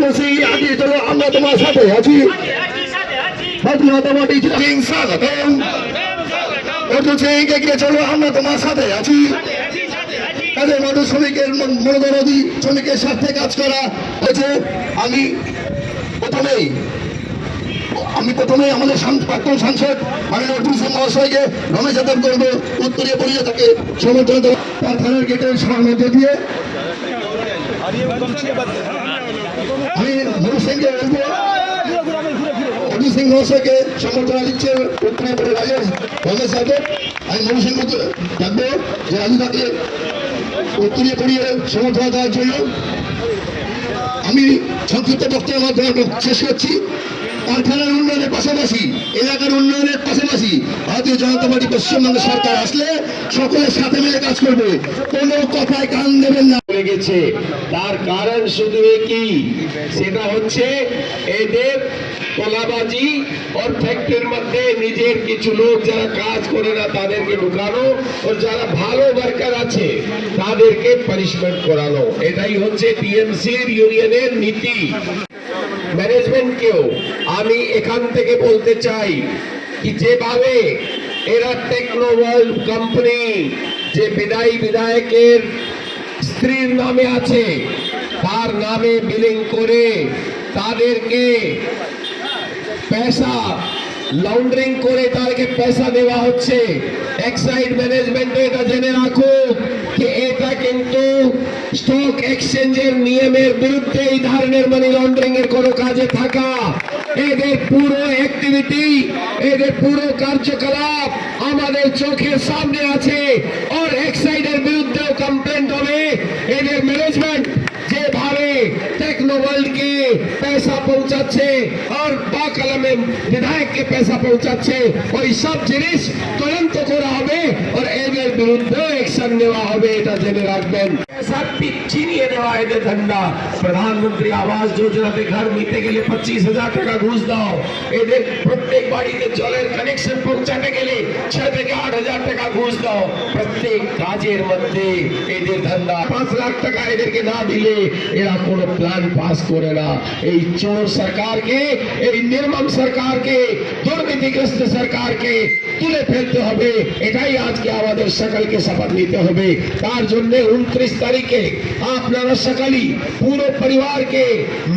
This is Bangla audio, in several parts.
খুশি আগে চলো আমরা তোমার সাথে আছি তোমার টিচার স্বাগতম অর্জুন সিং এগিয়ে চলো আমরা তোমার সাথে আছি কাজের মধ্যে শ্রমিকের মনোদরদি শ্রমিকের স্বার্থে কাজ করা হয়েছে। আমি প্রথমেই আমাদের প্রাক্তন সাংসদ মাননীয় অর্জুন সিং মহাশয়কে রমেশ যাদব করবো উত্তরীয় পরিচয় তাকে সমর্থন তার থানার গেটের মধ্যে দিয়ে আমি মনোজ সিংকে বলবো অর্জুন সিং মহাশয়কে সমর্থন দিচ্ছে উত্তরীয় পরিচয় রমেশ যাদব। আমি মনোজ সিংকে ডাকবো যে রাজু তাকে উত্তরীয় পরিয়ে সমর্থন দেওয়ার জন্য। আমি সংক্ষিপ্ত বক্তব্যের মাধ্যমে শেষ করছি। কারখানার উন্নয়নের পাশাপাশি এলাকার উন্নয়নের পাশাপাশি ভারতীয় জনতা পার্টি পশ্চিমবঙ্গ সরকার আসলে সকলের সাথে মিলে কাজ করবে, কোনো কথায় কান দেবেন না। গেছে তার কারণ শুধু একই, সেটা হচ্ছে এদের তোলাবাজি और ফ্যাক্টরির মধ্যে নিজের কিছু লোক যারা কাজ করে না তাদেরকে ঢুকানো আর যারা ভালো ওয়ার্কার আছে তাদেরকে পানিশমেন্ট করানো। এটাই হচ্ছে টিএমসির ইউনিয়নের নীতি। ম্যানেজমেন্টকেও আমি এখান থেকে বলতে চাই কি যেভাবে এরা টেকনোওয়ার্ল্ড কোম্পানি যে বিধায়কের স্ত্রীর নামে আছে তার নামে বিলিং করে তাদেরকে पैसा লন্ডারিং করে তাদেরকে পয়সা দেওয়া হচ্ছে। এক্সাইড ম্যানেজমেন্ট এটা জেনে রাখো যে এটা কিন্তু স্টক এক্সচেঞ্জের নিয়মের বিরুদ্ধে এই ধরনের মানি লন্ডারিং এর কোনো কাজে থাকা। এদের পুরো অ্যাক্টিভিটি এদের পুরো কার্যকলাপ আমাদের চোখের সামনে আছে। আর এক্সাইডের বিরুদ্ধেও কমপ্লেন হবে। এদের ম্যানেজমেন্ট যেভাবে টেকনোওয়ার্ল্ড কে पैसा পৌঁছাচ্ছে আর বাকলমে বিধায়ককে पैसा পৌঁছাচ্ছে ওই সব জিনিস তদন্ত করা হবে আর এদের বিরুদ্ধে অ্যাকশন নেওয়া হবে, এটা জেনে রাখবেন। पैसा ছিনিয়ে নেওয়া এদের ধান্দা। প্রধানমন্ত্রী আবাস যোজনাতে ঘর নিতে গেলে 25,000 টাকা ঘুষ দাও, এদের প্রত্যেক বাড়িতে জলের কানেকশন পৌঁছাতে গেলে 6 থেকে 8,000 টাকা ঘুষ দাও। প্রত্যেক কাজের মধ্যে এদের ধান্দা। 5 লাখ টাকা এদেরকে না দিলে এরা কোনো প্ল্যান পাস করে না। এই চোর সরকারকে, এই নির্মম সরকারকে, দুর্নীতিগ্রস্ত সরকারকে তুলে ফেলতে হবে। এটাই আজকে আমাদের সকলকে শপথ নিতে হবে। তার জন্য 29 তারিখে আপনারা সকলেই পুরো পরিবারকে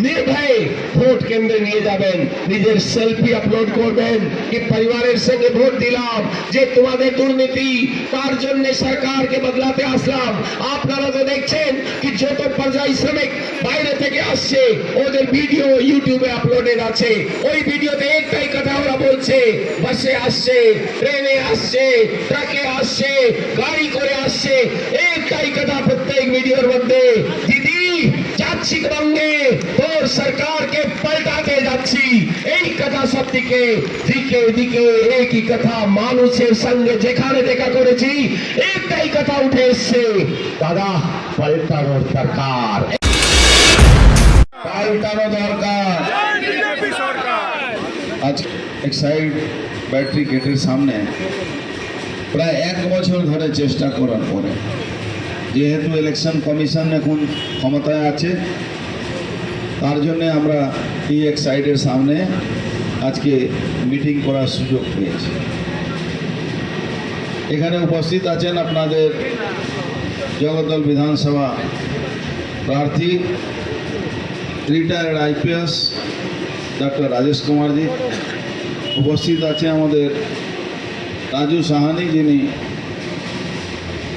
নির্ভয়ে ভোট কেন্দ্রে নিয়ে যাবেন। নিজের সেলফি আপলোড করবেন কি পরিবারের সঙ্গে ভোট দিলাম, যে তোমাদের দুর্নীতি তার জন্য সরকারকে বদলাতে আসলাম। আপনারা তো দেখছেন কি যত পর্যায় শ্রমিক বাইরে থেকে আসছে ওদের ভিডিও ইউটিউবে আপলোডেড আছে। ওই ভিডিওতে একটাই কথা ওরা বলছে, বাসে আসছে, ট্রেনে আসছে, ট্রাকে আসছে, গাড়ি করে আসছে, একটাই কথা প্রত্যেক ভিডিওর মধ্যে, দিদি যাচ্ছি বঙ্গে তোর সরকারকে পাল্টাতে যাচ্ছি। এই কথা সব দিকে দিকে একই কথা মানুষের সঙ্গে যেখানে দেখা করেছি একটাই কথা উঠে এসছে, দাদা পাল্টানোর দরকার, পাল্টানো দরকার। আজ এক্সাইড ব্যাটারি গেটের সামনে প্রায় 1 বছর ধরে চেষ্টা করার পরে যেহেতু ইলেকশন কমিশন এখন ক্ষমতায় আছে তার জন্য আমরা এই এক্সাইডের সামনে আজকে মিটিং করার সুযোগ পেয়েছি। এখানে উপস্থিত আছেন আপনাদের জগদ্দল বিধানসভা প্রার্থী retired IPS doctor Rajesh Kumarji, উপস্থিত আছে আমাদের রাজু সাহানি যিনি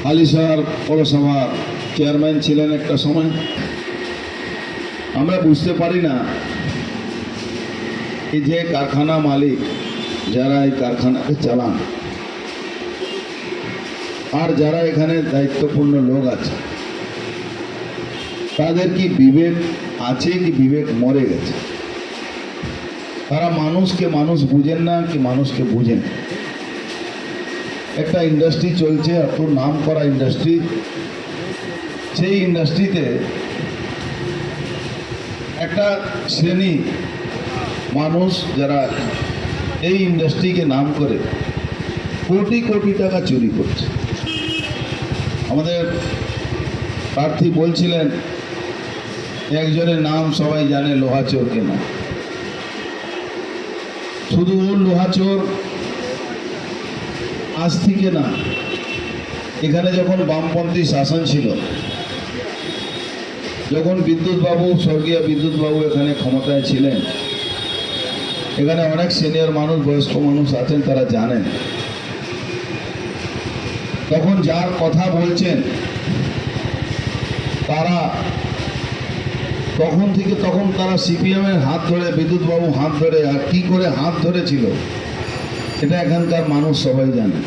হালিশহর পৌরসভার চেয়ারম্যান ছিলেন একটা সময়। আমরা বুঝতে পারি না এই যে কারখানা মালিক যারা এই কারখানাকে চালান আর যারা এখানে দায়িত্বপূর্ণ লোক আছে তাদের কি বিবেক আছে কি বিবেক মরে গেছে? তারা মানুষকে মানুষ বুঝেন না কি মানুষকে বুঝেন? একটা ইন্ডাস্ট্রি চলছে, এত নাম করা ইন্ডাস্ট্রি, সেই ইন্ডাস্ট্রিতে একটা শ্রেণী মানুষ যারা এই ইন্ডাস্ট্রিকে নাম করে কোটি কোটি টাকা চুরি করছে। আমাদের প্রার্থী বলছিলেন একজনের নাম সবাই জানে, লোহাচোর কেনা। শুধু লোহাচোর আজ থেকে না, এখানে যখন বামপন্থী শাসন ছিল, যখন বিদ্যুৎবাবু, স্বর্গীয় বিদ্যুৎবাবু এখানে ক্ষমতায় ছিলেন, এখানে অনেক সিনিয়র মানুষ, বয়স্ক মানুষ আছেন, তারা জানেন তখন যার কথা বলছেন তারা তখন তারা সিপিএমের হাত ধরে, বিদ্যুৎবাবু হাত ধরে, আর কি করে হাত ধরেছিল এটা এখানকার মানুষ সবাই জানে।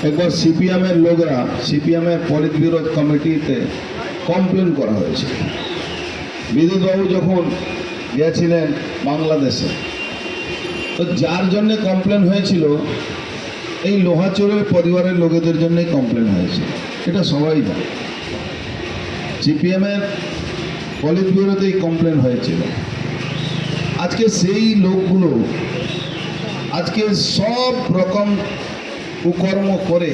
একবার সিপিএমের লোকরা, সিপিএমের পলিট ব্যুরো কমিটিতে কমপ্লেন করা হয়েছে। বিদ্যুৎবাবু যখন গিয়েছিলেন বাংলাদেশে, তো যার জন্যে কমপ্লেন হয়েছিল এই লোহাচোরের পরিবারের লোকেদের জন্যই কমপ্লেন হয়েছে, এটা সবাই জানে। সিপিএমের পলিট ব্যুরোতেই কমপ্লেন হয়েছিল। আজকে সেই লোকগুলো আজকে সব রকম কুকর্ম করে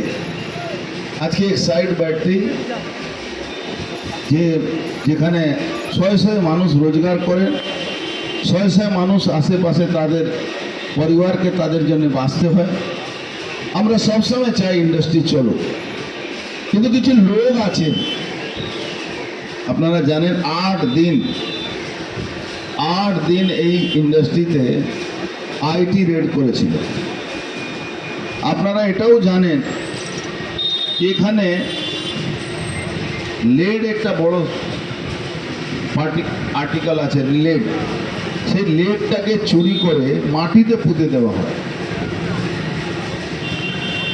আজকে এক্সাইড ব্যাটারি, যেখানে শয়ে শয়ে মানুষ রোজগার করে, শয়ে শয়ে মানুষ আশেপাশে তাদের পরিবারকে তাদের জন্য বাঁচতে হয়। আমরা সবসময় চাই ইন্ডাস্ট্রি চলুক, কিন্তু কিছু লোক আছে, আপনারা জানেন 8 দিন এই ইন্ডাস্ট্রিতে আইটি রেড করেছিল। আপনারা এটাও জানেন এখানে লেড একটা বড় আর্টিকেল আছে, লেড। সেই লেডটাকে চুরি করে মাটিতে পুঁতে দেওয়া হয়।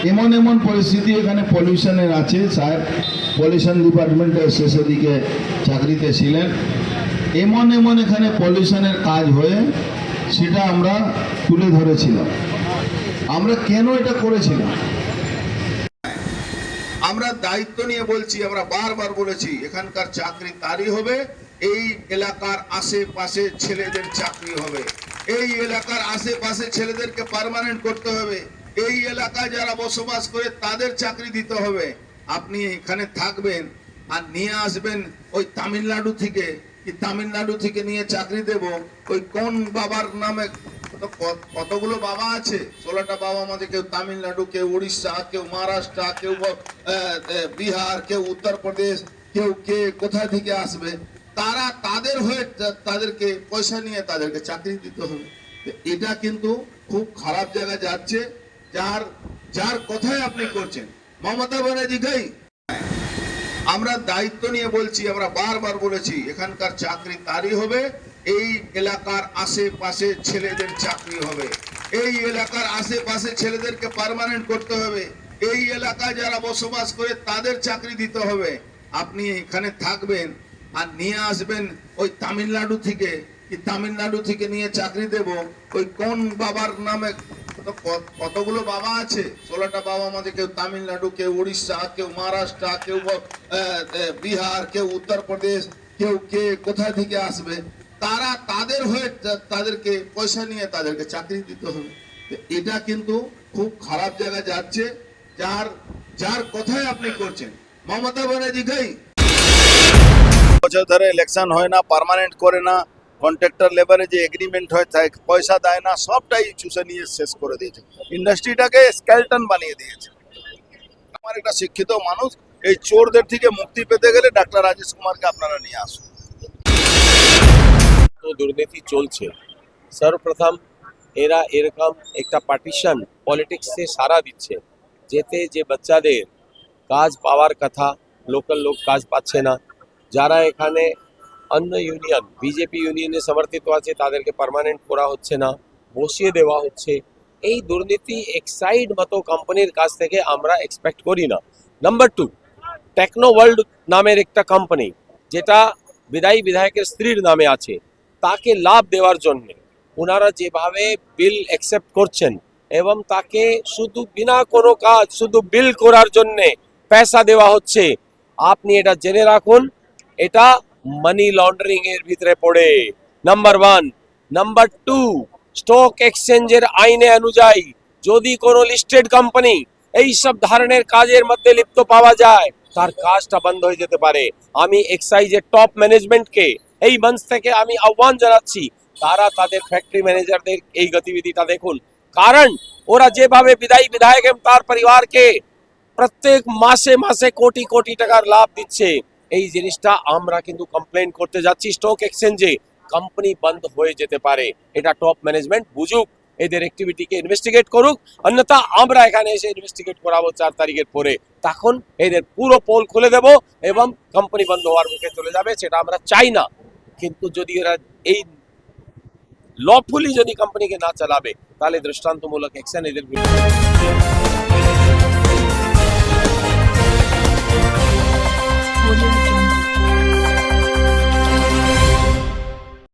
এমন পরিস্থিতি এখানে পলিউশনের আছে। সাহেব পলিউশন ডিপার্টমেন্টের শেষের দিকে চাকরিতে ছিলেন। এমন এখানে পলিউশনের কাজ হয়ে সেটা আমরা তুলে ধরেছিলাম। আমরা কেন এটা করেছিলাম, আমরা দায়িত্ব নিয়ে বলছি, আমরা বারবার বলেছি এখানকার চাকরি তারই হবে, এই এলাকার আশেপাশে ছেলেদের চাকরি হবে, এই এলাকার আশেপাশে ছেলেদেরকে পার্মানেন্ট করতে হবে, এই এলাকায় যারা বসবাস করে তাদের চাকরি দিতে হবে। আপনি এখানে থাকবেন আর নিয়ে আসবেন ওই তামিলনাড়ু থেকে নিয়ে চাকরি দেব, ওই কোন বাবার নামে, কতগুলো বাবা আছে, 16টা বাবা আমাদের, কেউ তামিলনাড়ু, কেউ উড়িষ্যা, কেউ মহারাষ্ট্র, কেউ বিহার, কেউ উত্তরপ্রদেশ, কেউ কে কোথা থেকে আসবে, তারা তাদের হয়ে তাদেরকে পয়সা নিয়ে তাদেরকে চাকরি দিতে হবে। এটা কিন্তু খুব খারাপ জায়গায় যাচ্ছে। যার কথাই আপনি করছেন মমতা ব্যানার্জি গাই, আমরা দায়িত্ব নিয়ে বলছি, আমরা বারবার বলেছি এখানকার চাকরি তারই হবে, এই এলাকার আশেপাশে ছেলেদের চাকরি হবে, এই এলাকার আশেপাশে ছেলেদেরকে পার্মানেন্ট করতে হবে, এই এলাকায় যারা বসবাস করে তাদের চাকরি দিতে হবে। আপনি এখানে থাকবেন আর নিয়ে আসবেন ওই তামিলনাড়ু থেকে নিয়ে চাকরি দেব, ওই কোন বাবার নামে, কতগুলো বাবা আছে, 16টা বাবা আমাদের, কেউ তামিলনাড়ু, কেউ উড়িষ্যা, কেউ মহারাষ্ট্র, কেউ বিহার, কেউ উত্তরপ্রদেশ, কেউ কে কোথা থেকে আসবে, তারা তাদের হয়ে তাদেরকে পয়সা নিয়ে তাদেরকে চাকরি দিতে হবে। এটা কিন্তু খুব খারাপ জায়গায় যাচ্ছে। যার কথাই আপনি করছেন মমতা ব্যানার্জি গাই, বছর ধরে ইলেকশন হয় না, পার্মানেন্ট করে না, কন্ট্রাক্টর লেবারে যে এগ্রিমেন্ট হয় তাই পয়সা দেয় না, সবটাই চুষে নিয়ে শেষ করে দিয়েছে, ইন্ডাস্ট্রিটাকে স্কেলটন বানিয়ে দিয়েছে। আমার একটা শিক্ষিত মানুষ, এই চোরদের থেকে মুক্তি পেতে গেলে ডাক্তার রাজেশ কুমারকে আপনারা নিয়ে আসুন। তো দুর্নীতি চলছে। সর্বপ্রথম এরা এরকম একটা পার্টিশন পলিটিক্সে সারা দিচ্ছে, যেতে যে বাচ্চাদের কাজ পাওয়ার কথা, লোকাল লোক কাজ পাচ্ছে না, যারা এখানে অন্য ইউনিয়ন, বিজেপি ইউনিয়নে সমর্থিত আছে তাদেরকে পার্মানেন্ট করা হচ্ছে না, বসিয়ে দেওয়া হচ্ছে। এই দুর্নীতি এক্সাইড মতো কোম্পানির কাছ থেকে আমরা এক্সপেক্ট করি না। নাম্বার 2, টেকনো ওয়ার্ল্ড নামের একটা কোম্পানি, যেটা বিধায়কের স্ত্রীর নামে আছে, তাকে লাভ দেওয়ার জন্য ওনারা যেভাবে বিল অ্যাকসেপ্ট করছেন এবং তাকে শুধু বিনা কোনো কাজ, শুধু বিল করার জন্যে পয়সা দেওয়া হচ্ছে, আপনি এটা জেনে রাখুন, এটা মানি লন্ডারিং এর ভিতরে পড়ে। নাম্বার 1। নাম্বার 2, স্টক এক্সচেঞ্জের আইনে অনুযায়ী যদি কোনো লিস্টেড কোম্পানি এই সব ধরনের কাজের মধ্যে লিপ্ত পাওয়া যায়, তার কাজটা বন্ধ হয়ে যেতে পারে। আমি এক্সাইজের টপ ম্যানেজমেন্টকে এই মঞ্চ থেকে আমি আহ্বান জানাচ্ছি, তারা তাদের ফ্যাক্টরি ম্যানেজারদের এই গতিবিধিটা দেখুন, কারণ ওরা যেভাবে বিদায়ী বিধায়ক এবং তার পরিবারকে প্রত্যেক মাসে মাসে কোটি কোটি টাকার লাভ দিচ্ছে, এই জিনিসটা আমরা কিন্তু কমপ্লেন করতে যাচ্ছি। স্টক এক্সচেঞ্জে কোম্পানি বন্ধ হয়ে যেতে পারে, এটা টপ ম্যানেজমেন্ট বুঝুক, এদের অ্যাক্টিভিটিকে ইনভেস্টিগেট করুক, অন্যথা আমরা এখানে এসে ইনভেস্টিগেট করাবো 4 তারিখের পরে, তখন এদের পুরো পোল খুলে দেব এবং কোম্পানি বন্ধ হওয়ার মুখে চলে যাবে, সেটা আমরা চাই না। কিন্তু যদি এরা এই লফুলি যদি কোম্পানিকে না চালাবে, তাহলে দৃষ্টান্তমূলক অ্যাকশন এদের বিরুদ্ধে